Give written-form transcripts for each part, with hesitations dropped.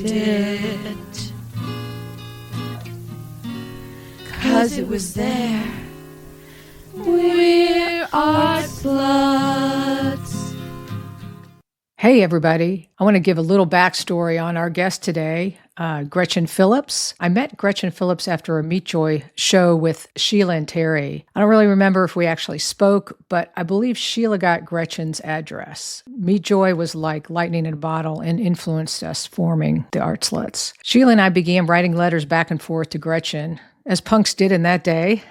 it, 'cause it was there. We're art sluts. Hey everybody, I want to give a little backstory on our guest today, Gretchen Phillips. I met Gretchen Phillips after a Meet Joy show with Sheila and Terry. I don't really remember if we actually spoke, but I believe Sheila got Gretchen's address. Meet Joy was like lightning in a bottle and influenced us forming the Art Sluts. Sheila and I began writing letters back and forth to Gretchen, as punks did in that day.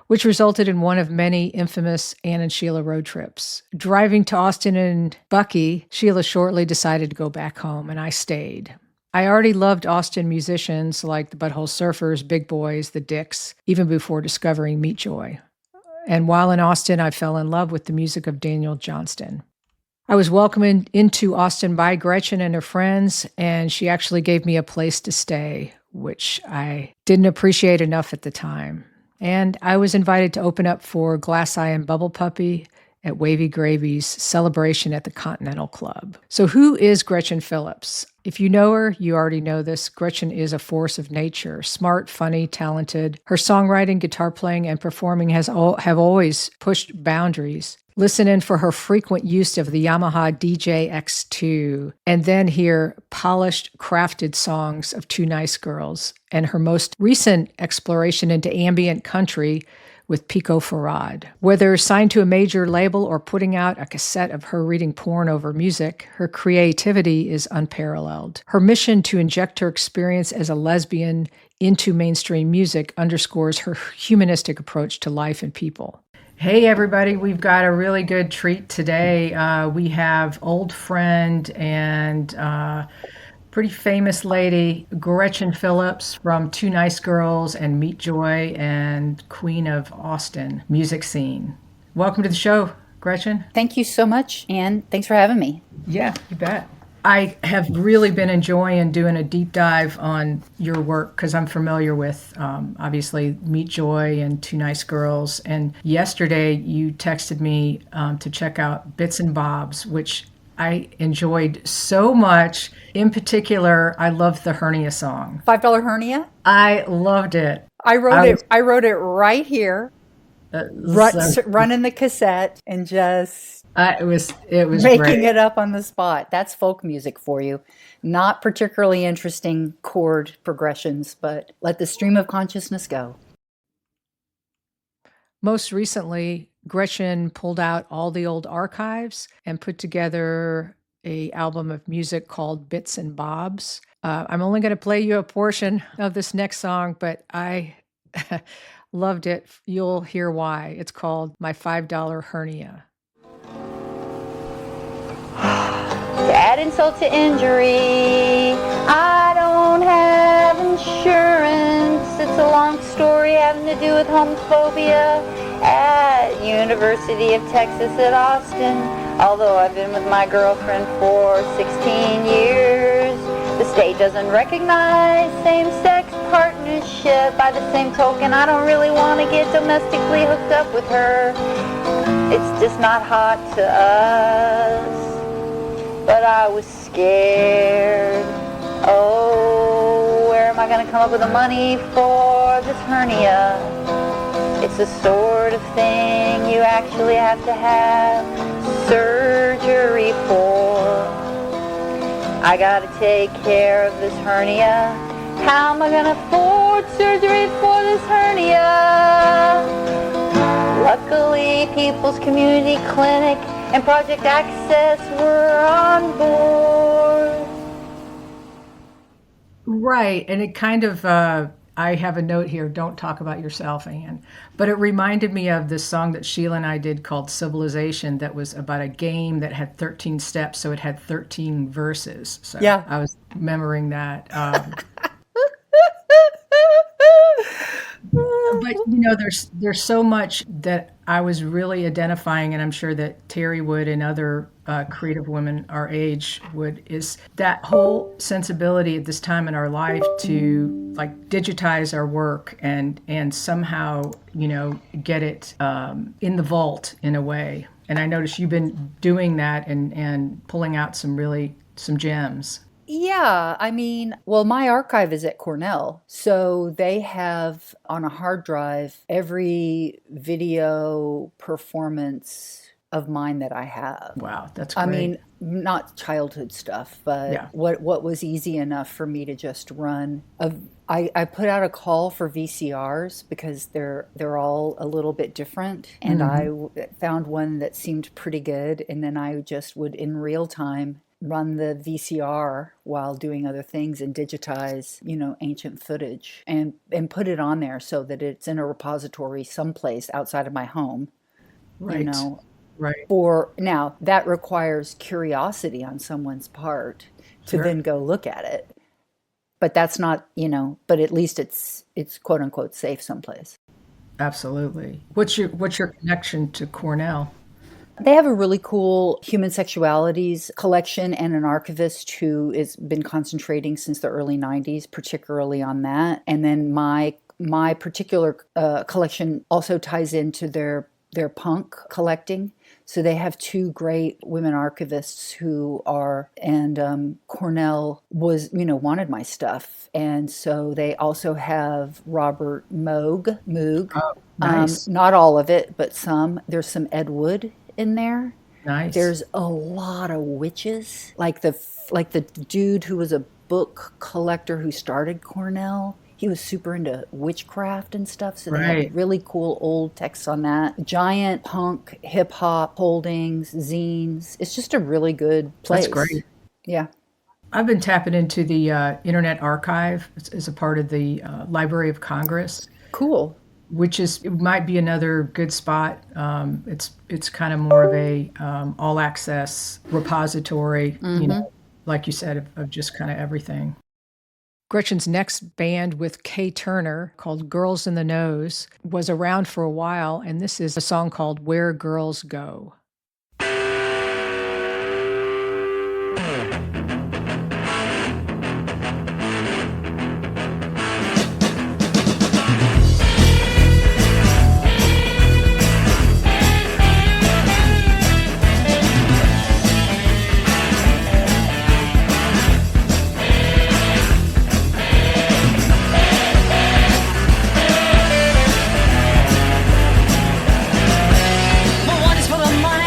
Which resulted in one of many infamous Ann and Sheila road trips. Driving to Austin and Bucky, Sheila shortly decided to go back home, and I stayed. I already loved Austin musicians like the Butthole Surfers, Big Boys, the Dicks, even before discovering Meet Joy. And while in Austin, I fell in love with the music of Daniel Johnston. I was welcomed into Austin by Gretchen and her friends, and she actually gave me a place to stay, which I didn't appreciate enough at the time. And I was invited to open up for Glass Eye and Bubble Puppy at Wavy Gravy's celebration at the Continental Club. So who is Gretchen Phillips? If you know her, you already know this. Gretchen is a force of nature, smart, funny, talented. Her songwriting, guitar playing, and performing have always pushed boundaries. Listen in for her frequent use of the Yamaha DJ X2, and then hear polished, crafted songs of Two Nice Girls, and her most recent exploration into ambient country with Pico Farad. Whether signed to a major label or putting out a cassette of her reading porn over music, her creativity is unparalleled. Her mission to inject her experience as a lesbian into mainstream music underscores her humanistic approach to life and people. Hey everybody, we've got a really good treat today. We have old friend and pretty famous lady, Gretchen Phillips from Two Nice Girls and Meet Joy and Queen of Austin music scene. Welcome to the show, Gretchen. Thank you so much, and thanks for having me. Yeah, you bet. I have really been enjoying doing a deep dive on your work because I'm familiar with, obviously, Meet Joy and Two Nice Girls. And yesterday you texted me to check out Bits and Bobs, which I enjoyed so much. In particular, I loved the hernia song. $5 hernia? I loved it. I wrote it right here. Running the cassette and just it was making great. it up on the spot. That's folk music for you. Not particularly interesting chord progressions, but let the stream of consciousness go. Most recently, Gretchen pulled out all the old archives and put together an album of music called Bits and Bobs. I'm only going to play you a portion of this next song, but I loved it. You'll hear why. It's called My $5 Hernia. To add insult to injury, I don't have insurance. It's a long story having to do with homophobia at University of Texas at Austin. Although I've been with my girlfriend for 16 years, the state doesn't recognize same-sex partnership. By the same token, I don't really want to get domestically hooked up with her. It's just not hot to us. But I was scared. Oh, where am I going to come up with the money for this hernia? It's the sort of thing you actually have to have surgery for. I got to take care of this hernia. How am I going to afford surgery for this hernia? Luckily, People's Community Clinic and Project Access were on board. Right, and it kind of, I have a note here, don't talk about yourself, Anne, but it reminded me of this song that Sheila and I did called Civilization that was about a game that had 13 steps, so it had 13 verses. So yeah. I was remembering that. But there's so much that I was really identifying, and I'm sure that Terry would and other creative women our age would, is that whole sensibility at this time in our life to like digitize our work and somehow get it in the vault in a way. And I noticed you've been doing that and pulling out some gems. Yeah, I mean, well, my archive is at Cornell, so they have on a hard drive every video performance of mine that I have. Wow, that's I great. mean, not childhood stuff, but Yeah. what was easy enough for me to just run. I put out a call for VCRs because they're all a little bit different, and found one that seemed pretty good, and then I just would in real time run the VCR while doing other things and digitize, ancient footage and put it on there so that it's in a repository someplace outside of my home, you Right. know, Right. for now that requires curiosity on someone's part to Sure. then go look at it. But that's not, but at least it's quote unquote safe someplace. Absolutely. What's your connection to Cornell? They have a really cool human sexualities collection and an archivist who has been concentrating since the early 90s, particularly on that. And then my particular collection also ties into their punk collecting. So they have two great women archivists who are, and Cornell was, wanted my stuff. And so they also have Robert Moog. Oh, nice. Not all of it, but some. There's some Ed Wood in there. Nice. There's a lot of witches, like the dude who was a book collector who started Cornell. He was super into witchcraft and stuff, so they Right. have really cool old texts on that. Giant punk, hip hop holdings, zines. It's just a really good place. That's great. Yeah. I've been tapping into the Internet Archive as a part of the Library of Congress, Cool. which it might be another good spot. It's kind of more of a all access repository, like you said, of just kind of everything. Gretchen's next band with Kay Turner, called Girls in the Nose, was around for a while, and this is a song called Where Girls Go. One is for the mind.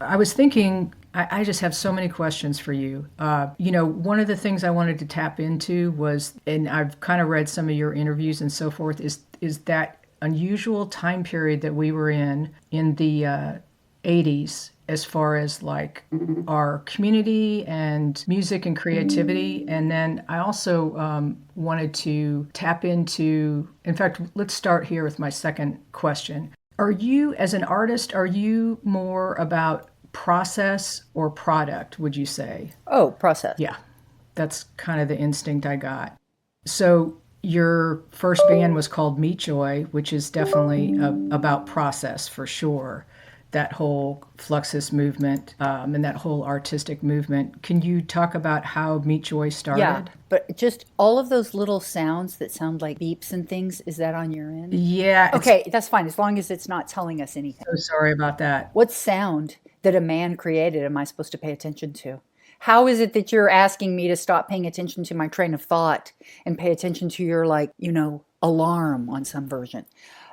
I was thinking, I just have so many questions for you. One of the things I wanted to tap into was, and I've kind of read some of your interviews and so forth, is that unusual time period that we were in the 80s, as far as like our community and music and creativity. And then I also wanted to tap into, in fact, let's start here with my second question. Are you, as an artist, are you more about process or product, would you say? Oh, process. Yeah, that's kind of the instinct I got. So your first band was called Meat Joy, which is definitely about process for sure. That whole Fluxus movement and that whole artistic movement. Can you talk about how Meat Joy started? Yeah, but just all of those little sounds that sound like beeps and things, is that on your end? Yeah. Okay, that's fine, as long as it's not telling us anything. So sorry about that. What sound that a man created am I supposed to pay attention to? How is it that you're asking me to stop paying attention to my train of thought and pay attention to your, alarm on some version?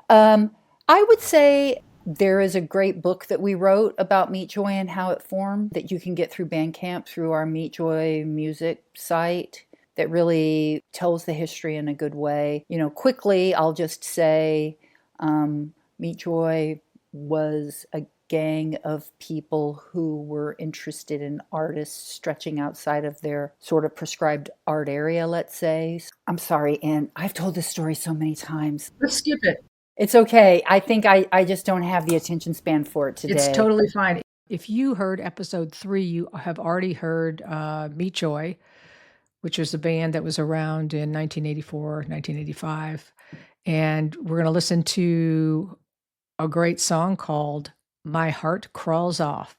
I would say there is a great book that we wrote about Meat Joy and how it formed that you can get through Bandcamp, through our Meat Joy music site, that really tells the history in a good way. Quickly, I'll just say Meat Joy was a gang of people who were interested in artists stretching outside of their sort of prescribed art area, let's say. I'm sorry, Anne, I've told this story so many times. Let's skip it. It's okay. I think I just don't have the attention span for it today. It's totally fine. If you heard episode 3, you have already heard Meat Joy, which is a band that was around in 1984, 1985. And we're going to listen to a great song called My Heart Crawls Off.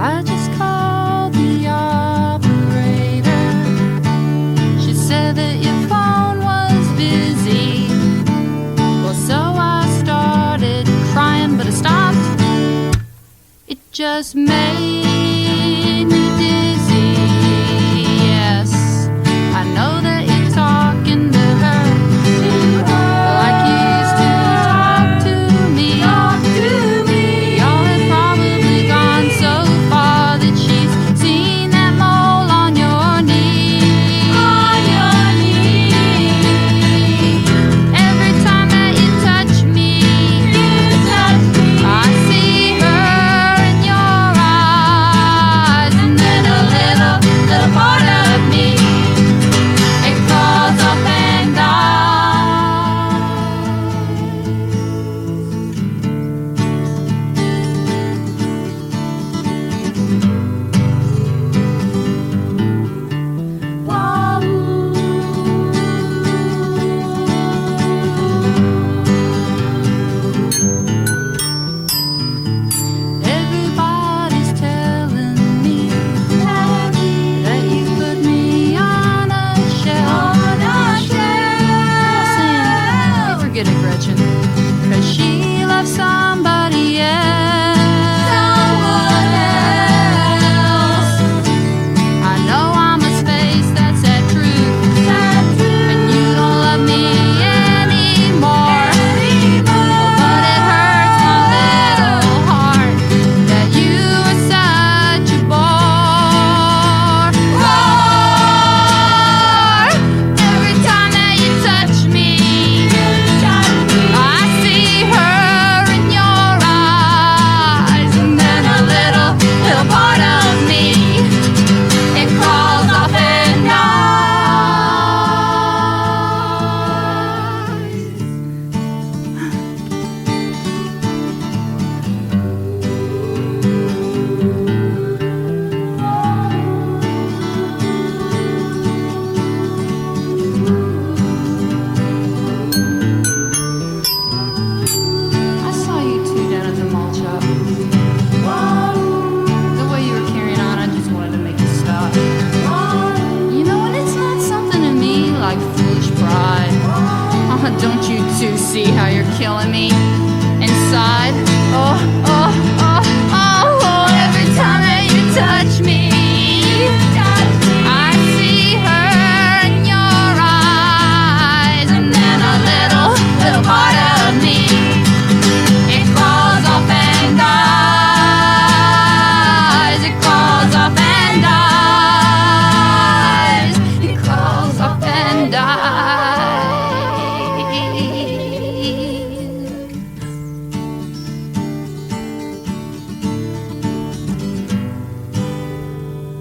I just called the operator. She said that your phone was busy. Well, so I started crying, but I stopped. It just made me dizzy. Yes, I know that you're talking to her, like you used to talk to me. Y'all have probably gone so far that she's seen that mole on your knee. Every time that you touch me, I see her in your eyes. to see how you're killing me inside. Oh, oh, oh, oh, every time that you touch me, I see her in your eyes, and then a little part of me, it crawls up and dies. It crawls up and dies. It crawls up and dies.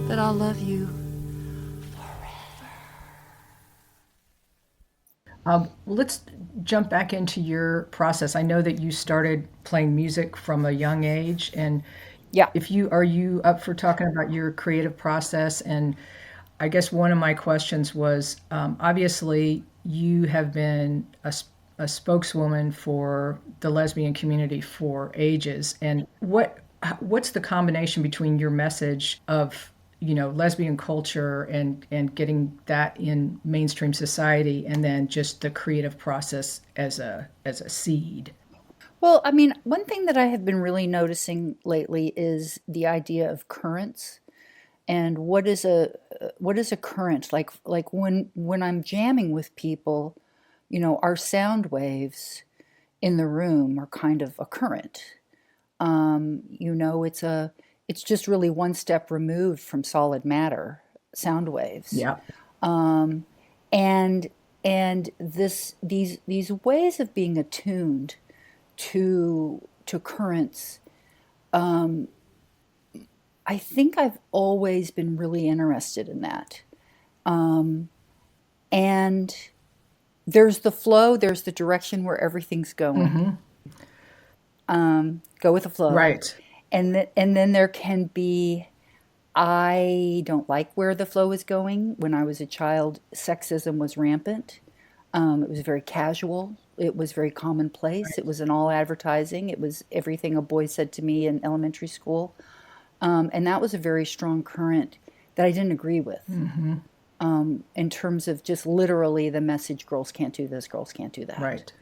But I'll love you. Let's jump back into your process. I know that you started playing music from a young age, and Yeah. if you are you up for talking about your creative process? And I guess one of my questions was, obviously you have been a spokeswoman for the lesbian community for ages, and what's the combination between your message of lesbian culture and getting that in mainstream society, and then just the creative process as a seed? Well, I mean, one thing that I have been really noticing lately is the idea of currents. And what is a current? Like when I'm jamming with people, our sound waves in the room are kind of a current. It's just really one step removed from solid matter, sound waves. Yeah. Um, and these ways of being attuned to currents, I think I've always been really interested in that. And there's the flow, there's the direction where everything's going. Go with the flow. Right. And then there can be, I don't like where the flow is going. When I was a child, sexism was rampant. It was very casual. It was very commonplace. It was in all advertising. It was everything a boy said to me in elementary school. And that was a very strong current that I didn't agree with, in terms of just literally the message, girls can't do this, girls can't do that. Right.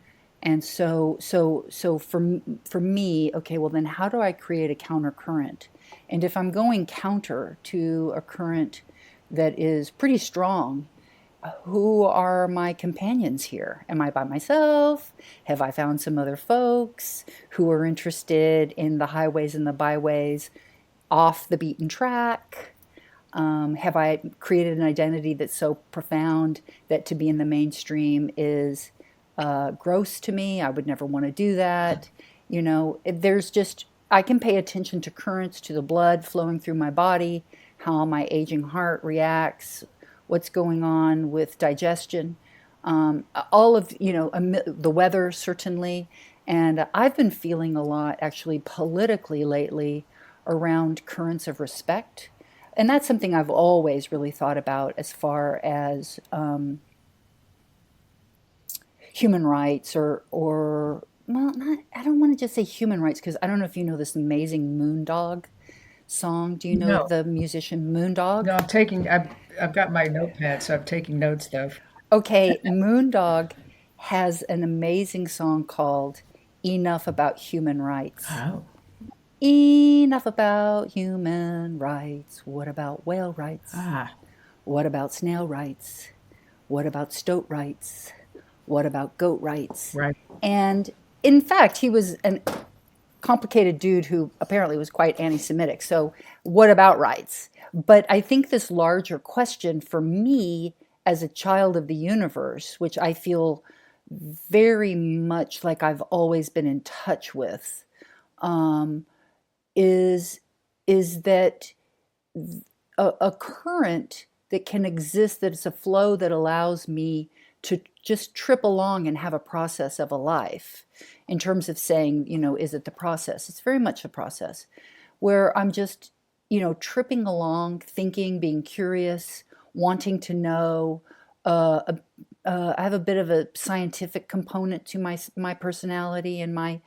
And so for me, okay, well then how do I create a counter current? And if I'm going counter to a current that is pretty strong, who are my companions here? Am I by myself? Have I found some other folks who are interested in the highways and the byways off the beaten track? Have I created an identity that's so profound that to be in the mainstream is gross to me? I would never want to do that. There's just, I can pay attention to currents, to the blood flowing through my body, how my aging heart reacts, what's going on with digestion, all of, the weather, certainly. And I've been feeling a lot, actually, politically lately around currents of respect. And that's something I've always really thought about as far as human rights or well, not, I don't want to just say human rights, because I don't know if you know this amazing Moondog song. Do you know No. the musician Moondog? No, I've got my notepad, so I'm taking notes though. Okay, Moondog has an amazing song called Enough About Human Rights. Oh. Enough about human rights. What about whale rights? Ah. What about snail rights? What about stoat rights? What about goat rights? Right. And in fact, he was a complicated dude who apparently was quite anti-Semitic. So what about rights? But I think this larger question for me as a child of the universe, which I feel very much like I've always been in touch with, is that a current that can exist, that it's a flow that allows me to just trip along and have a process of a life, in terms of saying, is it the process? It's very much a process where I'm just, tripping along, thinking, being curious, wanting to know. I have a bit of a scientific component to my personality and my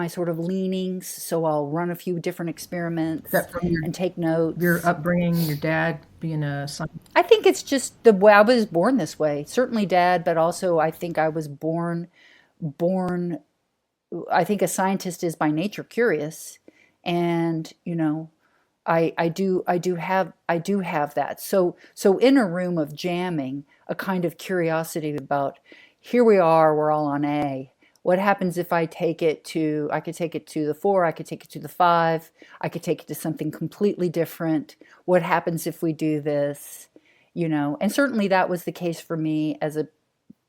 sort of leanings, so I'll run a few different experiments That from and take notes. your upbringing, your dad being a scientist? I think it's just the way I was born this way. Certainly dad, but also I think I was born born, I think a scientist is by nature curious, and I do have that. So in a room of jamming, a kind of curiosity about, here we are, we're all on A. What happens if I could take it to the 4, I could take it to the 5, I could take it to something completely different. What happens if we do this? And certainly that was the case for me as a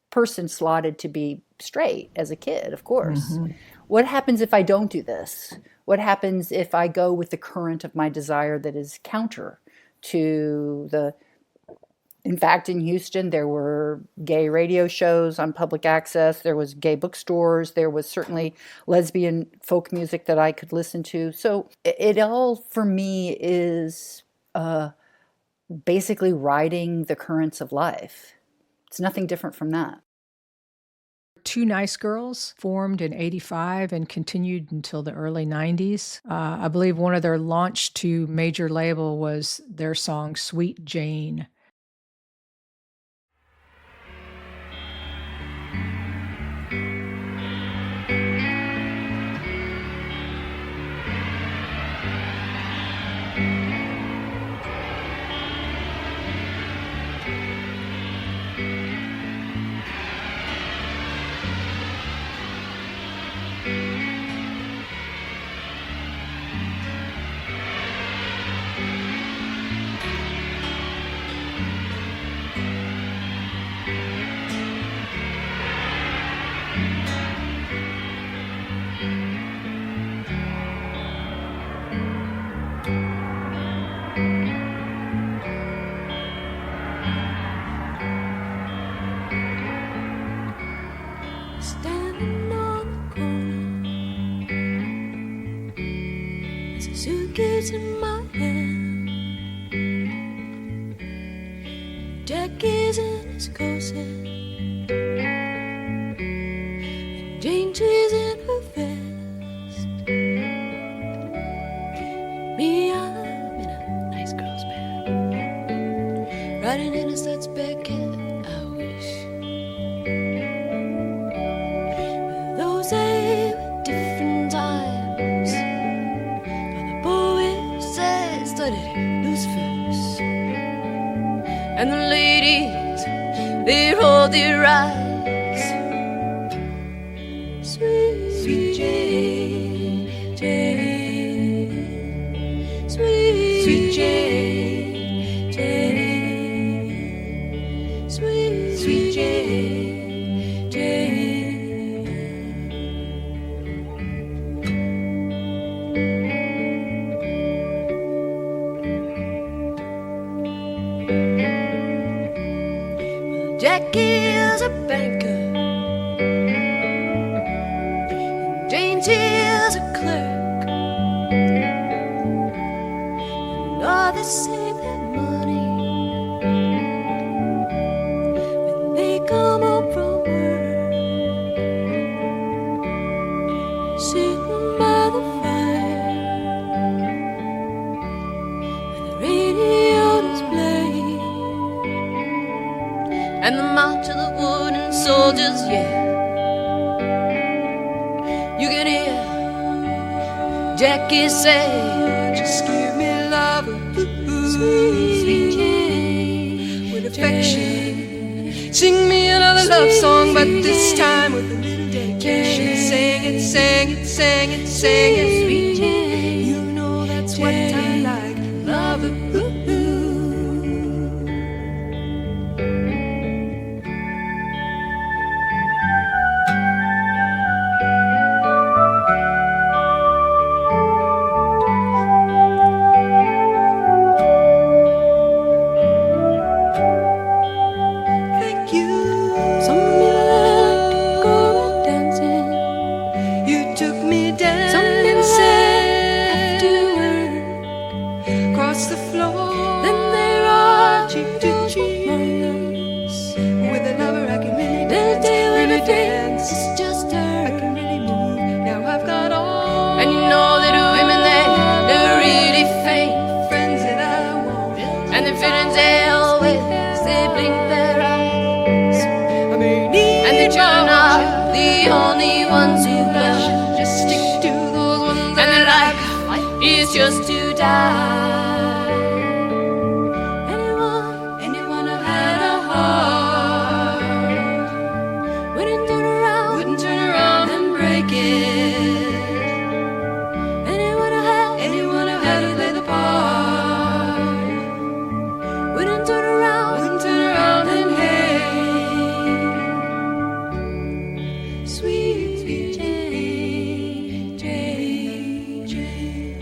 person slotted to be straight as a kid, of course. What happens if I don't do this? What happens if I go with the current of my desire that is counter to in fact, in Houston, there were gay radio shows on public access. There was gay bookstores. There was certainly lesbian folk music that I could listen to. So it all, for me, is basically riding the currents of life. It's nothing different from that. Two Nice Girls formed in 85 and continued until the early 90s. I believe one of their launch to major label was their song Sweet Jane. Standing on the corner, there's a suitcase in my hand. Jackie's in his corset, Jane she's in her vest. Me, I'm in a nice girls band, riding in a Sluts backcat. I wish those were different times. But the boys said studied loose verse, and the ladies they rolled their eyes. Sweet Jane, Jane, sweet Jane, Jane, sweet Jane, Jane. Jackie is a banker, Jane is a clerk, and all they save their money when they come home from work, sitting by the fire with the radio display and the march of the wooden soldiers, yeah. You can hear Jackie say, just give me love, sweet Jane, with affection. Sing me another love song, but this time with a little dedication. Sing it, sing it, sing it, sing it, sweet Jane. You know that's what I like, love it. Some people like to go out dancing. You took me down. Some people say are the only ones who blush. Just stick to those ones, and their life is just to die. Anyone who had a heart wouldn't turn around and break it. Anyone who had to play the part wouldn't turn around and hate. Sweet Jane, Jane, Jane,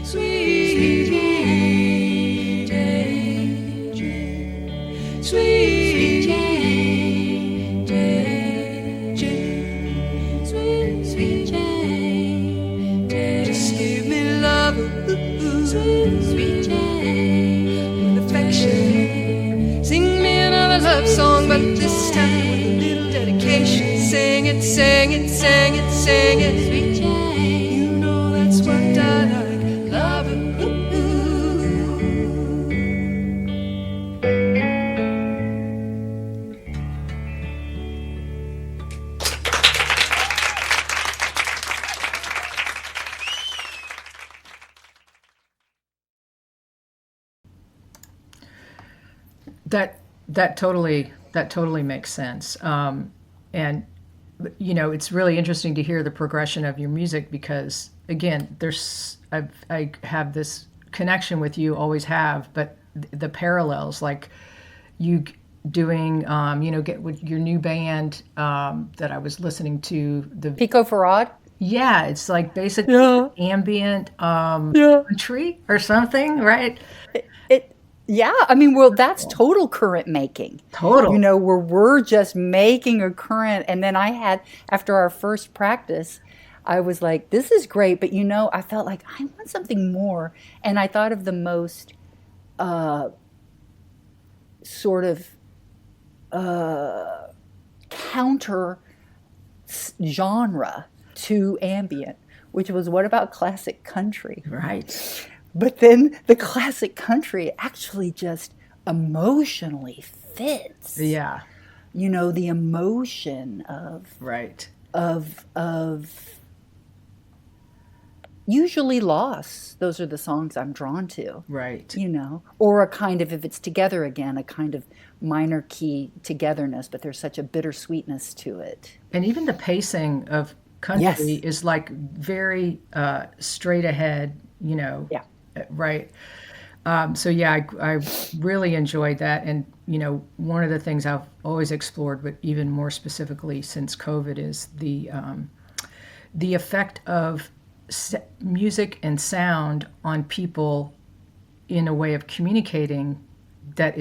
sweet Jane, Jane, Jane, sweet Jane, Jane, Jane, sweet Jane, Jane. Just give me love, sweet Jane, with affection. Sing me another love song, but this time with a little dedication. Sing it, sing it, sing it, sing it, sweet Jane. You know that's what I like, love it. That totally makes sense. And it's really interesting to hear the progression of your music because again, I have this connection with you, always have, but the parallels, like you doing, get with your new band that I was listening to, the Pico Farad? yeah, it's like basically ambient country or something, right? Yeah, I mean, well, that's total current making. Total. Where we're just making a current. And then after our first practice, I was like, this is great. But, I felt like I want something more. And I thought of the most sort of counter genre to ambient, which was, what about classic country? Right. But then the classic country actually just emotionally fits. Yeah. The emotion right. of usually loss. Those are the songs I'm drawn to. Right. Or a kind of, if it's together again, a kind of minor key togetherness, but there's such a bittersweetness to it. And even the pacing of country is like very straight ahead, Yeah. Right. So yeah, I really enjoyed that. And, one of the things I've always explored, but even more specifically since COVID, is the effect of music and sound on people in a way of communicating that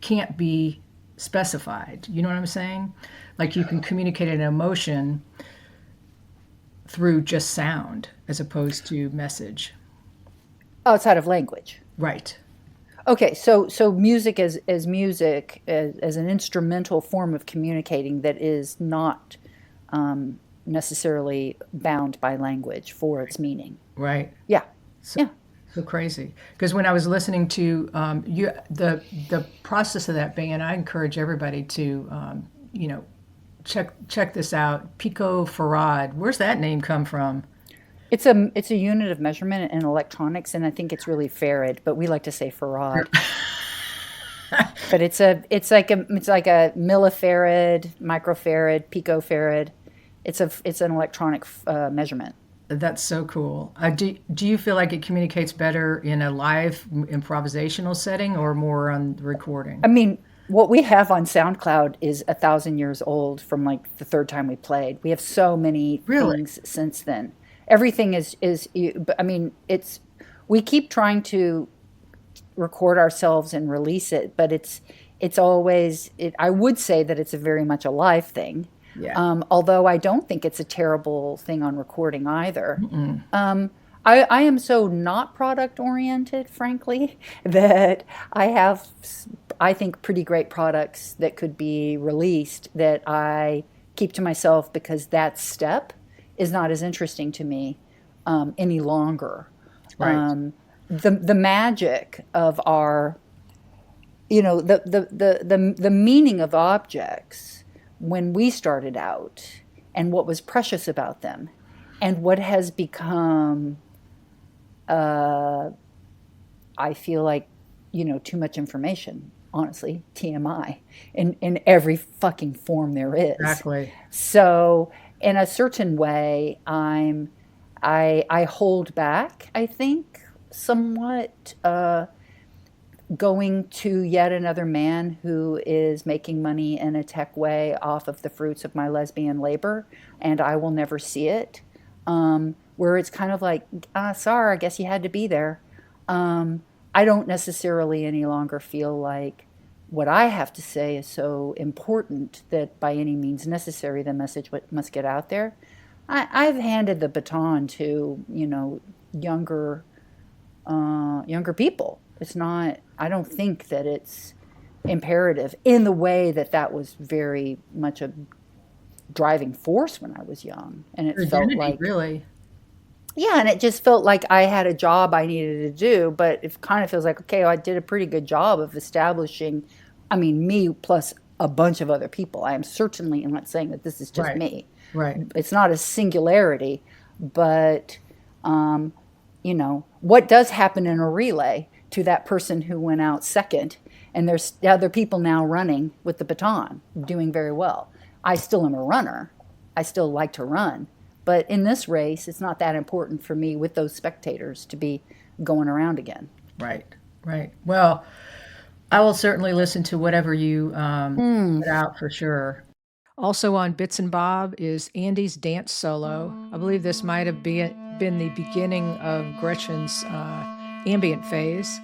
can't be specified. You know what I'm saying? Like you can communicate an emotion through just sound as opposed to message. Outside of language. Right. Okay, so music as music, as an instrumental form of communicating that is not necessarily bound by language for its meaning. Right. Yeah. So crazy. Because when I was listening to the process of that band, I encourage everybody to check this out. Pico Farad. Where's that name come from? It's a unit of measurement in electronics, and I think it's really farad, but we like to say farad. But it's like a millifarad, microfarad, picofarad. It's an electronic measurement. That's so cool. Do you feel like it communicates better in a live improvisational setting or more on the recording? I mean, what we have on SoundCloud is 1,000 years old from like the third time we played. We have so many things since then. Everything is. I mean, we keep trying to record ourselves and release it, but it's always. I would say that it's a very much a live thing. Yeah. Although I don't think it's a terrible thing on recording either. I am so not product oriented, frankly, that I have, I think, pretty great products that could be released that I keep to myself because that step is not as interesting to me any longer. Right. The magic of our, the meaning of objects when we started out and what was precious about them and what has become, I feel like, too much information, honestly, TMI, in every fucking form there is. Exactly. So, in a certain way, I hold back, I think, somewhat, going to yet another man who is making money in a tech way off of the fruits of my lesbian labor, and I will never see it. Where it's kind of like, sorry, I guess you had to be there. Um, I don't necessarily any longer feel like what I have to say is so important that by any means necessary the message must get out there. I've handed the baton to, younger younger people. It's not. I don't think that it's imperative in the way that that was very much a driving force when I was young, and it Your felt identity, like, really. yeah, and it just felt like I had a job I needed to do, but it kind of feels like, okay, I did a pretty good job of establishing, I mean, me plus a bunch of other people. I am certainly not saying that this is just Right. me. Right. It's not a singularity, but what does happen in a relay to that person who went out second, and there's other people now running with the baton, doing very well. I still am a runner. I still like to run. But in this race, it's not that important for me with those spectators to be going around again. Right. Right. Well, I will certainly listen to whatever you put out for sure. Also on Bits and Bob is Andy's dance solo. I believe this might have been the beginning of Gretchen's ambient phase.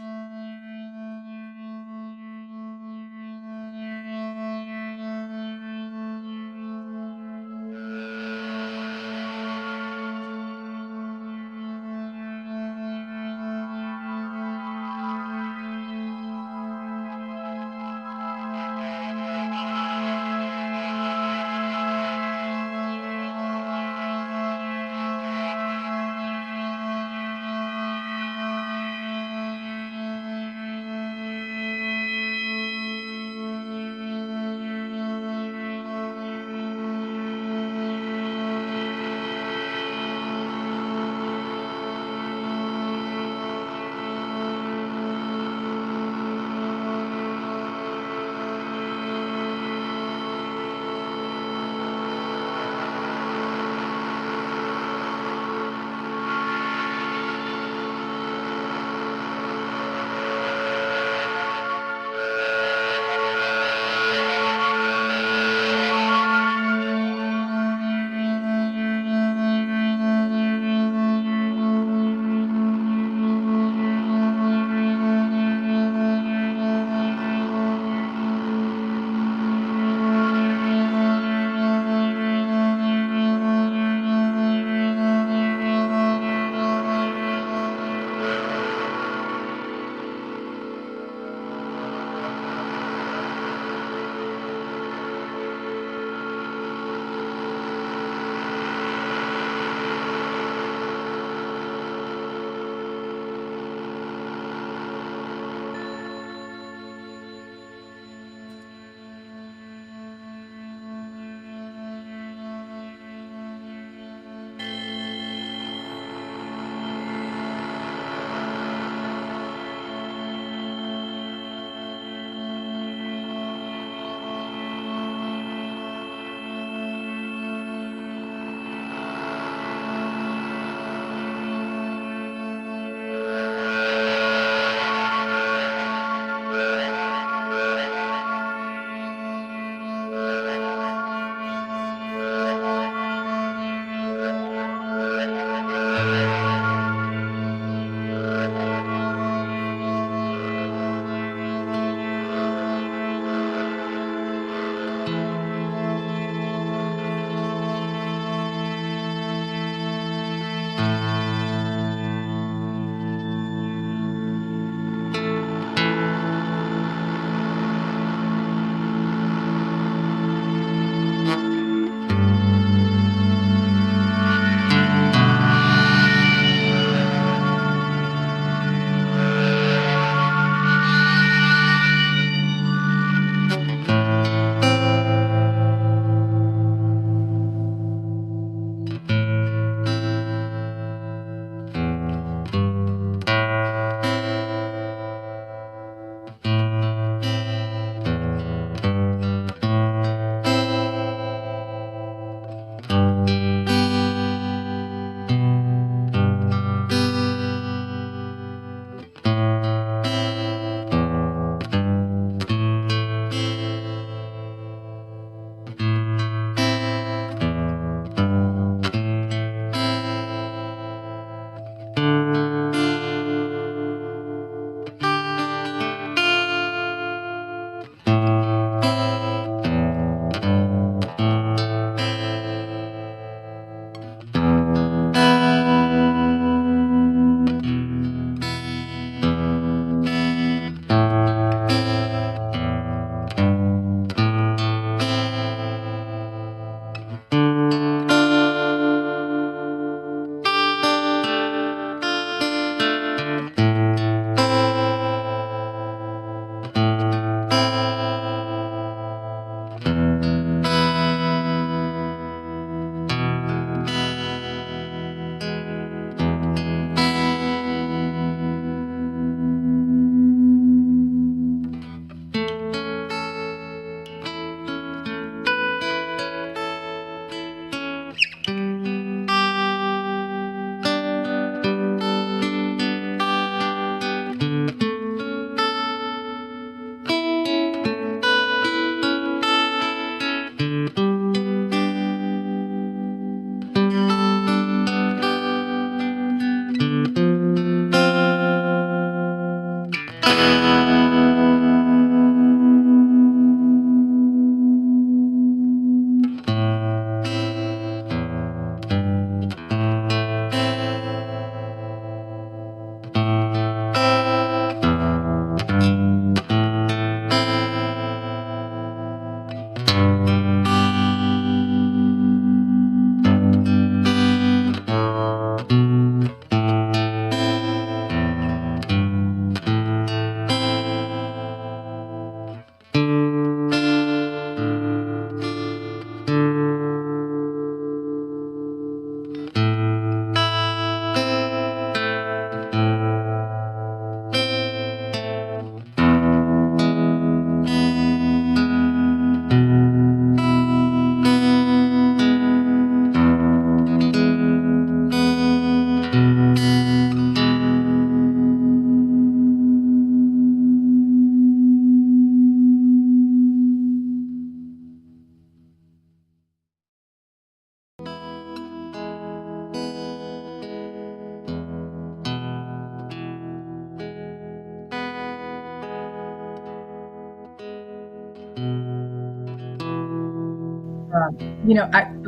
I'm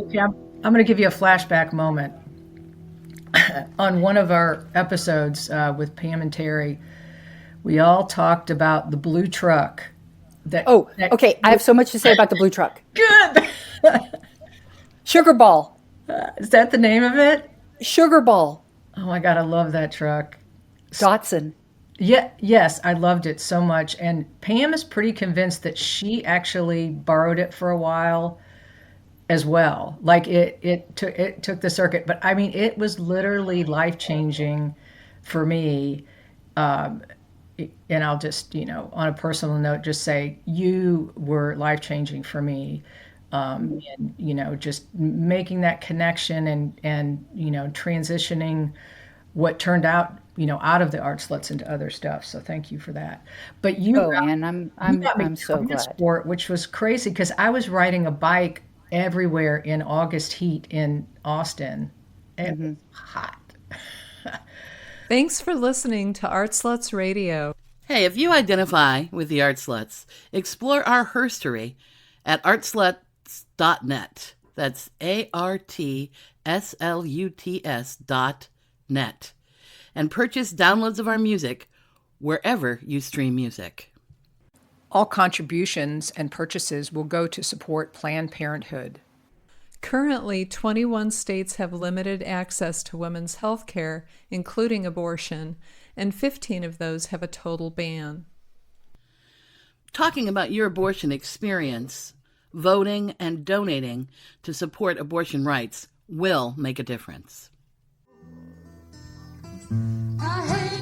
going to give you a flashback moment. On one of our episodes with Pam and Terry, we all talked about the blue truck. Okay. I have so much to say about the blue truck. Good. Sugar Ball. Is that the name of it? Sugar Ball. Oh my God, I love that truck. Datsun. Yeah, yes, I loved it so much. And Pam is pretty convinced that she actually borrowed it for a while as well. Like it took the circuit, but I mean, it was literally life changing for me. Um, and I'll just, on a personal note, just say you were life changing for me. And just making that connection and transitioning what turned out out of the art sluts into other stuff. So thank you for that. But Anne, you got me I'm so glad. transport, which was crazy because I was riding a bike everywhere in August heat in Austin. It was hot. Thanks for listening to Art Sluts Radio. Hey, if you identify with the Art Sluts, explore our herstory at artsluts.net. That's ARTSLUTS.net. And purchase downloads of our music wherever you stream music. All contributions and purchases will go to support Planned Parenthood. Currently, 21 states have limited access to women's health care, including abortion, and 15 of those have a total ban. Talking about your abortion experience, voting and donating to support abortion rights will make a difference. I hate